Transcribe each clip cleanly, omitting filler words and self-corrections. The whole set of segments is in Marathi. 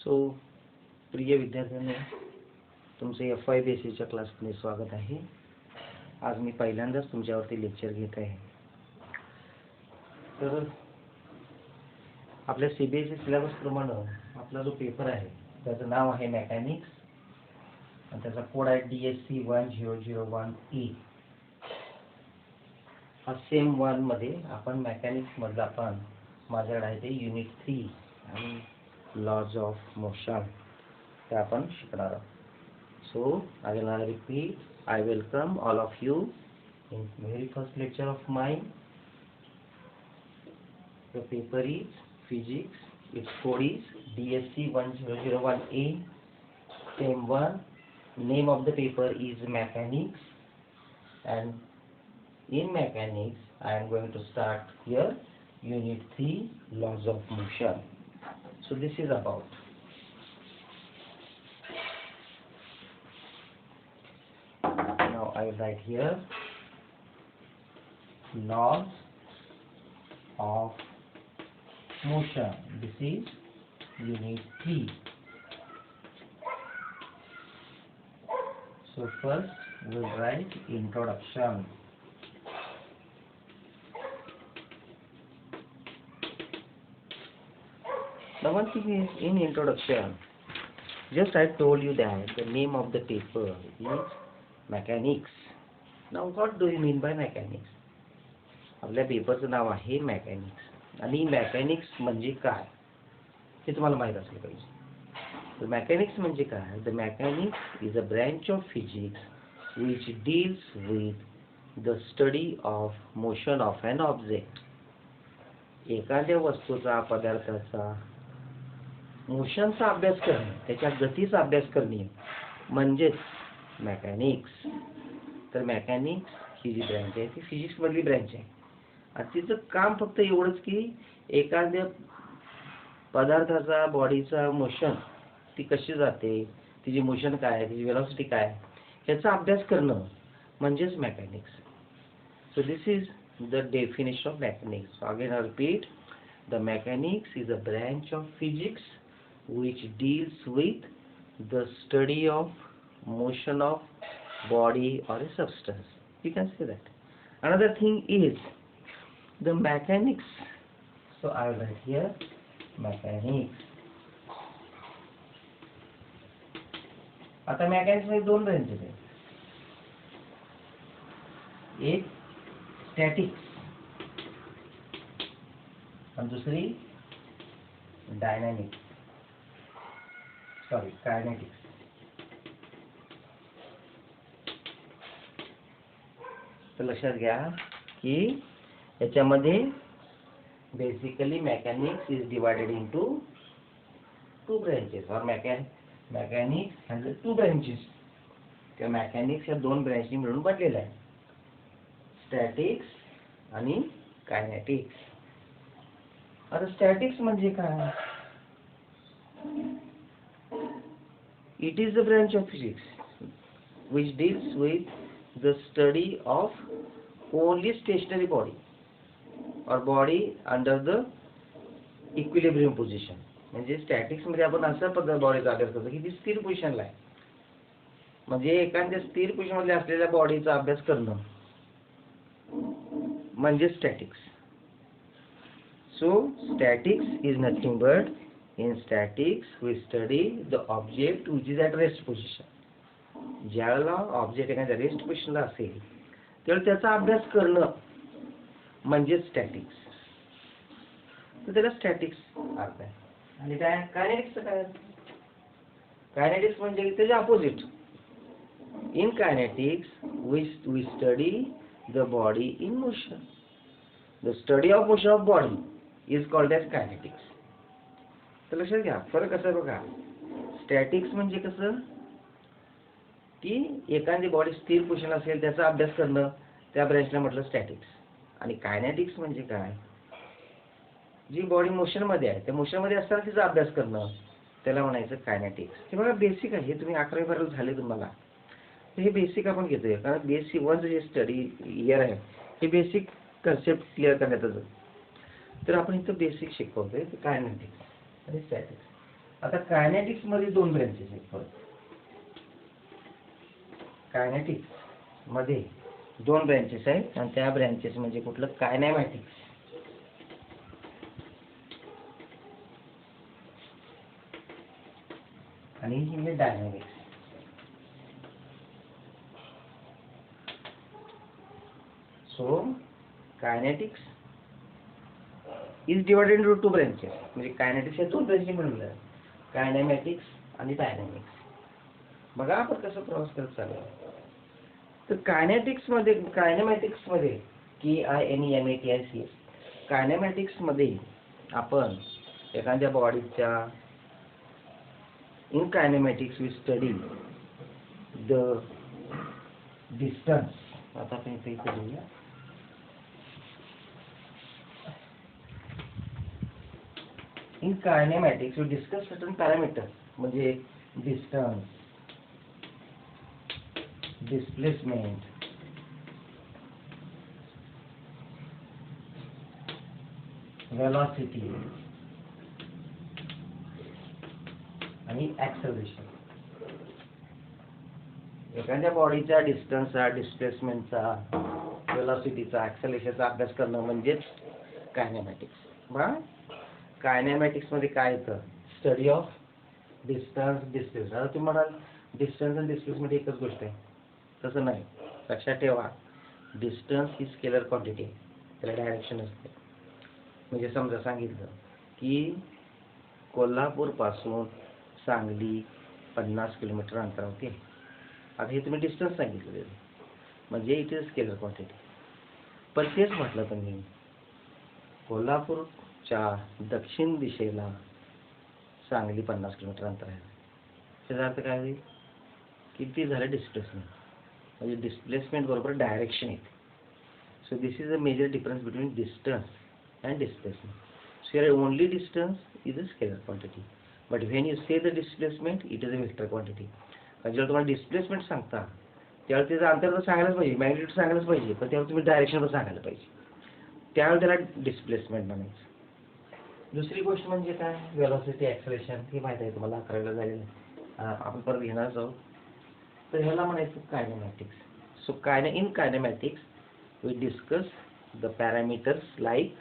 सो प्रिय विद्यार्थ्यांनो, तुमचे FY बेसिसच्या क्लासमध्ये स्वागत आहे। आज मी पहिल्यांदाच तुमच्यावरती लेक्चर घेत आहे। तर आपल्या CBSE सिलेबस प्रमाणे आपला जो पेपर आहे त्याचं नाव आहे मेकॅनिक्स आणि त्याचा कोड आहे DSC 1001E। हा सेम 1 मध्ये आपण मेकॅनिक्स मधला आपण माझ्याकडे आहे ते युनिट 3 आणि लॉज ऑफ मोशन ते आपण शिकणार आहोत। So I will now repeat. I welcome all of you in very first lecture of mine. The paper is physics. Its code is DSC 1001A. Same one. Name of the paper is mechanics. And in mechanics, I am going to start here unit 3, laws of motion. So this is about. Now I will write here laws of motion. This is unit 3. So first we will write introduction. Now one thing is, in introduction, just I told you that the name of the paper is mechanics. Now what do you mean by mechanics? आपल्या पेपरचं नाव आहे मॅकॅनिक्स आणि मॅकॅनिक्स म्हणजे काय हे तुम्हाला माहित असलं पाहिजे। तर मॅकॅनिक्स म्हणजे काय? The mechanics is a branch of physics which deals with the study of motion of an object. एखाद्या वस्तूचा पदार्थाचा मोशनचा अभ्यास करणे, त्याच्या गतीचा अभ्यास करणे म्हणजेच मॅकॅनिक्स। तर मॅकॅनिक्स ही जी ब्रँच आहे ती फिजिक्स मधली ब्रँच आहे आणि तिचं काम फक्त एवढंच की एखाद्या पदार्थाचा बॉडीचा मोशन ती कशी जाते, तिची मोशन काय आहे, तिची वेलोसिटी काय आहे याचा अभ्यास करणं म्हणजेच mechanics. So this is the definition of mechanics. Again I repeat, the mechanics is a branch of physics which deals with the study of motion of body or a substance. You can say that. Another thing is the mechanics. So I will write here mechanics. आता मेकॅनिक्स मध्ये दोन ब्रँचेस आहेत, एक स्टॅटिक्स आणि दुसरी डायनॅमिक्स, कायनेटिक्स। तर लक्षात घ्या की याच्यामध्ये basically mechanics is divided into two branches और मेकॅनिक्स हॅज टू ब्रँचेस। त्या मेकॅनिक्स या दोन ब्रँचनी मिळून बनलेला आहे, स्टॅटिक्स आणि कायनेटिक्स। आता स्टॅटिक्स म्हणजे काय? It is a branch of physics which deals with the study of only stationary body or body under the equilibrium position. म्हणजे स्टॅटिक्स मध्ये आपण अशा पद्धतीने बॉडीचा अभ्यास करतो की ती स्थिर पोझिशनला आहे, म्हणजे एखाद्या स्थिर पोझिशन मध्ये असलेल्या बॉडीचा अभ्यास करणं म्हणजे statics. So statics is nothing but in statics we study the object which is at rest position. ज्याला ऑब्जेक्ट एखाद्या रेस्ट पोझिशनला असेल तर त्याचा अभ्यास करणं म्हणजे स्टॅटिक्स। तर त्याला स्टॅटिक्स अर्थ आहे। आणि काय कायनेटिक्स? काय कायनेटिक्स म्हणजे त्याच्या opposite. In kinetics we study the body in motion. The study of motion of body is called as kinetics. तर लक्षात घ्या फरक कसा आहे बघा। स्टॅटिक्स म्हणजे कसं की एखादी बॉडी स्थिर पोझिशन असेल त्याचा अभ्यास करणं, त्या ब्रँचला म्हटलं स्टॅटिक्स। आणि कायनेटिक्स म्हणजे काय? जी बॉडी मोशन मध्ये आहे त्या मोशन मध्ये असताना तिचा अभ्यास करणं त्याला म्हणायचं कायनेटिक्स। हे बघा बेसिक आहे, हे तुम्ही 11वी 12वी झाले तुम्हाला, हे बेसिक आपण घेतोय कारण बेसिक वन जे स्टडी इयर आहे हे बेसिक कन्सेप्ट क्लिअर करण्याचं। तर आपण इथं बेसिक शिकवतोय कायनेटिक्स आणि स्टॅटिक्स। आता कायनेटिक्स मध्ये दोन ब्रँचेस आहेत परत. कायनेटिक्स मध्ये दोन ब्रँचेस आहेत आणि त्या ब्रँचेस म्हणजे कुठलं, कायनेमॅटिक्स आणि ही म्हणजे dynamics. So kinetics is divided into two branches. म्हणजे कायनेटिक्स हे दोन ब्रँचेस मिळून कायनेमॅटिक्स आणि डायनॅमिक्स. बघा आपण कसं प्रवास करत चालू. तर कायनेटिक्स मध्ये, कायनेमॅटिक्स मध्ये KINEMATICS, कायनेमॅटिक्स मध्ये आपण एखाद्या बॉडीच्या, in kinematics we study the distance. आता आपण इथे करूया. In kinematics we discuss certain parameters, म्हणजे डिस्टन्स, डिस्प्लेसमेंट, वेलॉसिटी आणि ऍक्सेलरेशन. एखाद्या बॉडीच्या डिस्टन्सचा, डिस्प्लेसमेंटचा, वेलॉसिटीचा, ऍक्सेलरेशनचा अभ्यास करणं म्हणजेच कायनेमॅटिक्स. बघा कायनेमॅटिक्स मध्ये काय येतं, स्टडी ऑफ डिस्टन्स, डिस्प्लेसमेंट. आता तुम्ही म्हणाल डिस्टन्स आणि डिस्प्लेसमेंट एकच गोष्ट आहे, तसं नाही. लक्षात ठेवा, डिस्टन्स ही स्केलर क्वांटिटी, त्याला डायरेक्शन असते. म्हणजे समजा सांगितलं की कोल्हापूर पासून सांगली 50 किलोमीटर अंतर होते. आता हे तुम्ही डिस्टन्स सांगितलं, म्हणजे इट इज स्केलर क्वांटिटी. पण तेच म्हटलं तुम्ही कोल्हापूरच्या दक्षिण दिशेला सांगली 50 किलोमीटर अंतर आहे, त्याचा अर्थ काय होईल, किती झालं डिस्प्लेसमेंट. म्हणजे डिस्प्लेसमेंट बरोबर डायरेक्शन येते. So this is a major difference between distance and displacement. So here only distance is a scalar quantity, but when you say the displacement, it is a vector quantity. जेव्हा तुम्हाला डिस्प्लेसमेंट सांगता त्यावेळेस त्याचं अंतर तर सांगायलाच पाहिजे, मॅग्निट्यूड सांगायलाच पाहिजे, पण त्यावेळेस तुम्ही डायरेक्शन पण सांगायला पाहिजे, त्यावेळेस त्याला डिस्प्लेसमेंट म्हणायचं. दुसरी गोष्ट म्हणजे काय, वेलॉसिटी, ऍक्सेलरेशन, हे माहिती आहे तुम्हाला, 11वीला झालेलं आहे, आपण परत घेणार आहोत. तर ह्याला म्हणायचं kinematics. So in kinematics we discuss the parameters like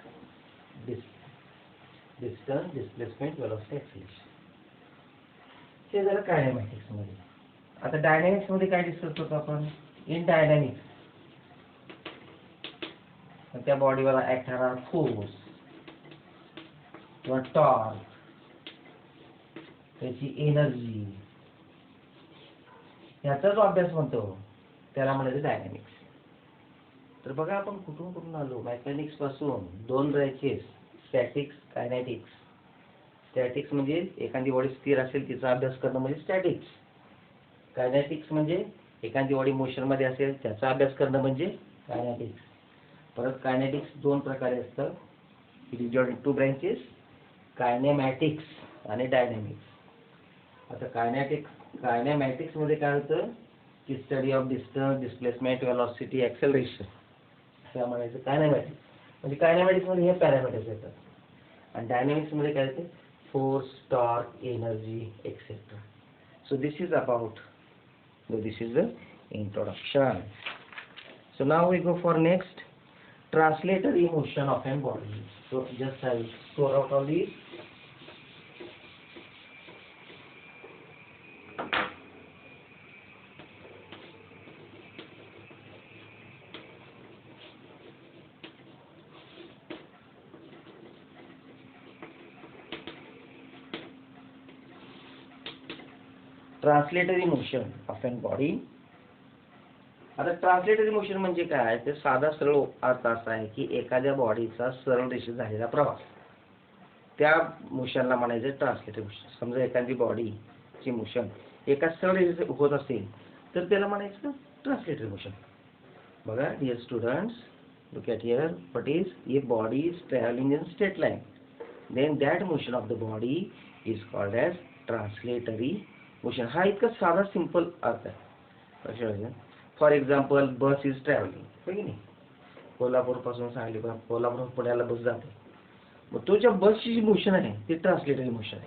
distance, displacement, velocity, acceleration. हे झालं कायनेमॅटिक्स मध्ये. आता डायनॅमिक्स मध्ये काय डिस्कस करतो आपण, इन डायनॅमिक्स त्या बॉडीवर ऍक्ट करणारा फोर्स किंवा टॉर्क, त्याची एनर्जी, याचा जो अभ्यास म्हणतो त्याला म्हणायचं डायनॅमिक्स. तर बघा आपण कुठून कुठून आलो. मेकॅनिक्स पासून दोन ब्रँचेस, स्टॅटिक्स, कायनेटिक्स. स्टॅटिक्स म्हणजे एखादी बॉडी स्थिर असेल तिचा अभ्यास करणं म्हणजे स्टॅटिक्स. कायनेटिक्स म्हणजे एखादी बॉडी मोशन मध्ये असेल त्याचा अभ्यास करणं म्हणजे कायनेटिक्स. परत कायनेटिक्स दोन प्रकारे असतं, it is divided in two branches, kinematics आणि डायनॅमिक्स. आता कायनेमॅटिक्स मध्ये काय होतं की study of distance, displacement, velocity, acceleration, हे म्हणायचं कायनेमॅटिक्स. म्हणजे कायनेमॅटिक्स मध्ये हे पॅरामीटर्स येतात. आणि डायनॅमिक्स मध्ये काय येते, force, torque, energy, etcetera. So this is about, this is the introduction. So now we go for next, translatory motion of an body. So just I score out all these. Translatory motion of an body. आता ट्रान्सलेटरी मोशन म्हणजे काय, ते साधा सरळ अर्थ असा आहे की एखाद्या बॉडीचा सरळ रेषेत झालेला प्रवास, त्या मोशनला म्हणायचं ट्रान्सलेटरी मोशन. समजा एखादी बॉडीची मोशन एका सरळ रेषेत होत असेल तर त्याला म्हणायचं ट्रान्सलेटरी मोशन. बघा dear students, look at here, what is, if body is traveling in straight line, then that motion of the body is called as translatory motion. हा इतका साधा सिंपल अर्थ आहे. For example, bus is travelling, हो की नाही, कोल्हापूर पासून सांगली, कोल्हापूर पुण्याला बस जाते, मग तो ज्या बसची जी मोशन आहे ती ट्रान्सलेटरी मोशन आहे.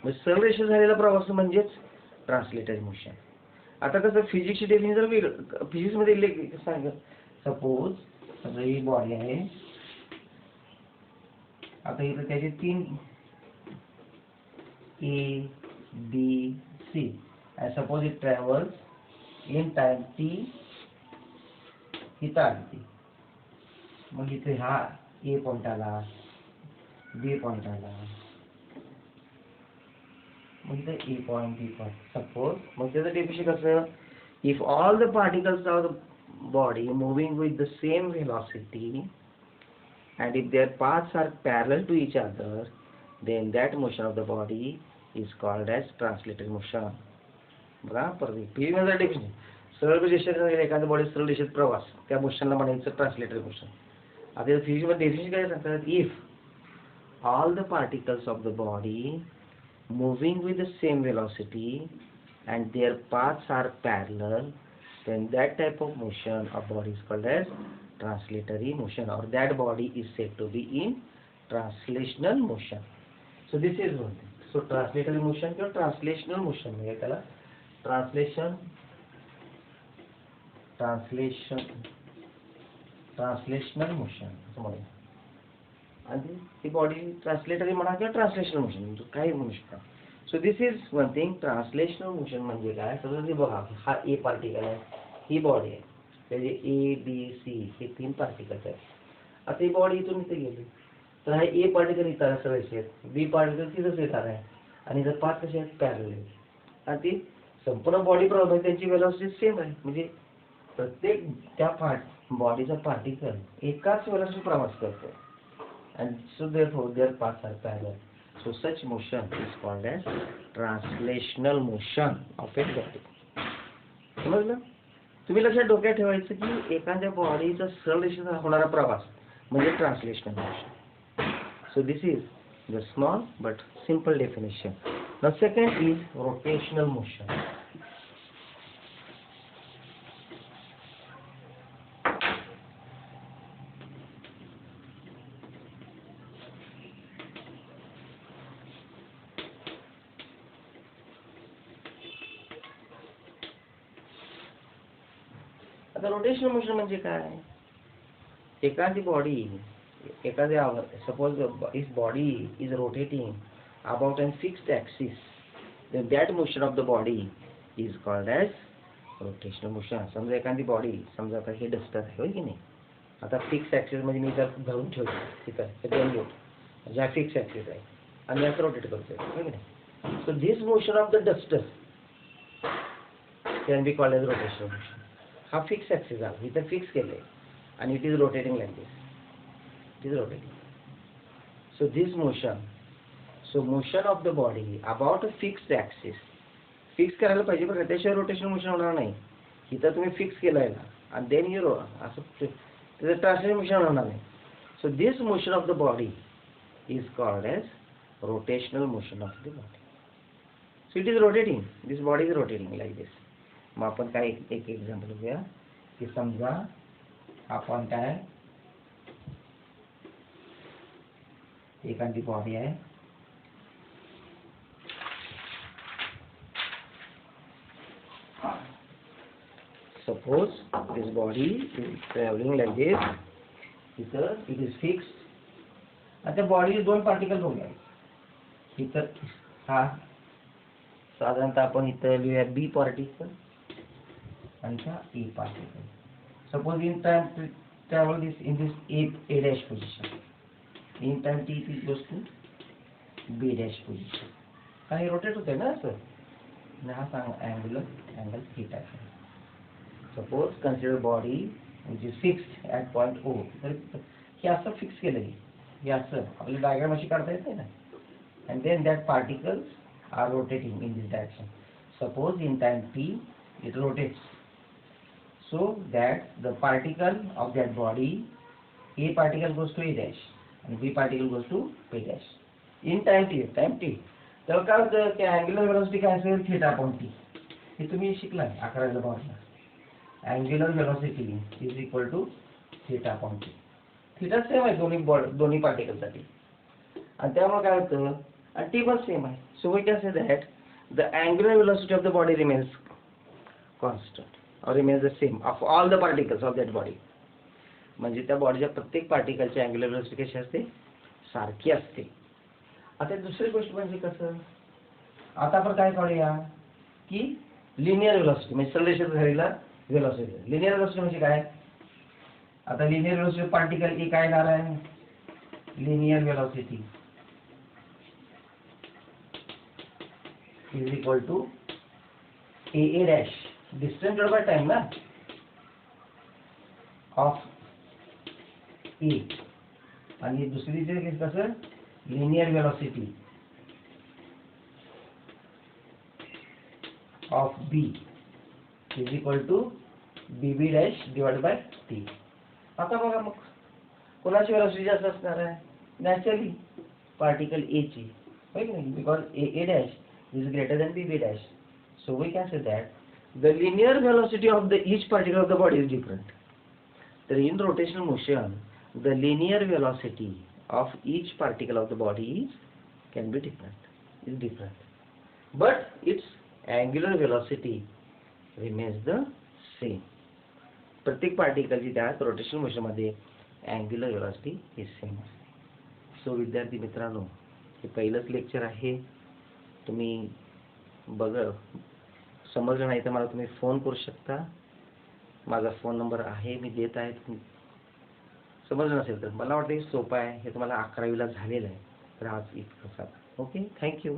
म्हणजे सरळ रेषेत झालेला प्रवास म्हणजेच ट्रान्सलेटरी मोशन. आता कसं फिजिक्सची डेफिनेशन फिजिक्समध्ये सांग, सपोज ही बॉडी आहे. आता इथं त्याचे 3 A, B, C and suppose it travels in time t इथं आली. मग इथे हा A पॉइंट आला, B पॉइंट आला, मग इथे A point, B point. Suppose मग त्याचं डेफिनेशन कसं, if all the particles of the body moving with the same velocity and if their paths are parallel to each other, then that motion of the body is called as translatory motion. बरोबर. फिजिक्समध्ये डेफिनेशन, सरळ रेषेत एखाद्या बॉडी सरळ रेषेत प्रवास, त्या मोशनला म्हणायचं ट्रान्सलेटरी मोशन. आता फिजिक्समध्ये डेफिनेशन काय सांगतात, if all the particles of the body moving with the same velocity and their paths are parallel, then that type of motion of body is called as translatory motion, or that body is said to be in translational motion. So this is one thing. So translatory motion किंवा translational motion म्हणजे त्याला translational motion असं म्हणूया. आणि ती बॉडी ट्रान्सलेटरी म्हणा किंवा ट्रान्सलेशनल मोशन काही म्हणू शकता. So this is one thing. Translational motion म्हणजे काय, समजा ते बघा हा ए पार्टिकल आहे, ही बॉडी आहे, त्याचे A, B, C हे 3 पार्टिकल्स आहेत. आता ही बॉडी इथून इथे गेली तर हा ए पार्टिकल इथं आहे सरळ रेषेत, बी पार्टिकल तिथंच येणार आहे आणि जर 5 कसे आहेत पॅरलल आहेत आणि ती संपूर्ण बॉडी प्रॉब्लेम आहे, त्यांची वेलॉसिटी सेम आहे. म्हणजे प्रत्येक त्या बॉडीचा पार्टिकल एकाच वेळेला प्रवास करतो. And so therefore their paths are parallel. So such motion is called as translational motion of a body. समजलं? तुम्ही लक्षात डोक्यात ठेवायचं की एखाद्या बॉडीचा सरळ रेषेत होणारा प्रवास म्हणजे translational motion. So this is the small but simple definition. Now second is rotational motion. आता रोटेशनल मोशन म्हणजे काय, एखादी body suppose if body is rotating about an fixed axis, then that motion of the body is called as rotational motion. समजा एखादी बॉडी, समजा आता हे डस्टर आहे होय की नाही, आता फिक्स ॲक्सिस म्हणजे मी जर धरून ठेवतो ठीक आहे, हे 2 बोट ज्या फिक्स ॲक्सिस आहे आणि याच रोटेट करतोय होय की नाही. So this motion of the duster can be called as rotational motion. हा फिक्स ॲक्सिस आहे, इथं फिक्स केलंय आणि it is rotating like this, it is rotating. So this motion, so motion of the body about a fixed axis, fix करायला पाहिजे बरं, त्याशिवाय रोटेशनल मोशन होणार नाही. इथं तुम्ही फिक्स केलं आहे ना आणि देन यू असं त्याचं ट्रान्सलेशनल मोशन होणार नाही. So this motion of the body is called as rotational motion of the body. So it is rotating, this body is rotating like this. मग आपण काय एक एक्झाम्पल घेऊया की समजा आपण काय एखादी बॉडी आहे, suppose this body is traveling like this, it is fixed. आता बॉडी 2 पार्टिकल बघूया, इथं हा साधारणतः आपण इथं लिहूया बी पार्टिकल आणि हा ए particle. Suppose in time travel this in this A dash position, in time t is equals to B dash position. काही रोटेट होते ना असं, आणि हा सांग अँगल थीटा आहे. Suppose consider body which is fixed at point O. तर हे असं फिक्स केलं आहे, हे असं आपल्याला डायग्राम अशी काढता येते ना. And then that particles are rotating in this direction. Suppose in time t it rotates, so that the particle of that body, A particle goes to A dash and B particle goes to B dash. In time t तर काय होतं की अँग्युलर वेलोसिटी काय असेल, थीटा अपॉन टी. हे तुम्ही शिकलाय 11वीला बॉडला. Angular velocity is equal to theta upon t. Theta same आहे दोन्ही पार्टिकलसाठी. आणि त्यामुळे काय होतं आणि टी पण सेम आहे. So we can say that the angular velocity of the body remains constant or remains the same of all the particles of that body. म्हणजे त्या बॉडीच्या प्रत्येक पार्टिकलची अँग्युलर वेलोसिटी कशी असते, सारखी असते. आता दुसरी गोष्ट म्हणजे कसं, आता आपण काय काढूया की लिनियर वेलोसिटी म्हणजे सरळ झालेला वेलोसिटी. लिनियर वेलोसिटी म्हणजे काय, आता लिनियर वेलोसिटी पार्टिकल ए काय येणार आहे, linear velocity is equal to A dash distance divide by time ना ऑफ ए, आणि दुसरी जे कसं linear velocity of B is equal to B B dash divide by T. आता बघा मग कोणाची वेलोसिटी जास्त असणार आहे, नॅचरली पार्टिकल ए ची, होय की नाही, because A dash is greater than B B dash. So we can say that the linear velocity of the each particle of the body is different. So in rotational motion, the linear velocity of each particle of the body can be different, but its angular velocity remains the same. प्रत्येक पार्टिकलची त्या रोटेशनल मोशन मध्ये अँग्युलर वेलोसिटी ही सेम असते. सो विद्यार्थी मित्रांनो, हे पहिलंच लेक्चर आहे. तुम्ही बघा, समजलं नाही तर मला तुम्ही फोन करू शकता. माझा फोन नंबर आहे, मी देत आहे. समजलं नसेल तर मला वाटतं हे सोपं आहे, हे तुम्हाला 11वीला झालेलं आहे. तर आज इतकंच. Okay, thank you.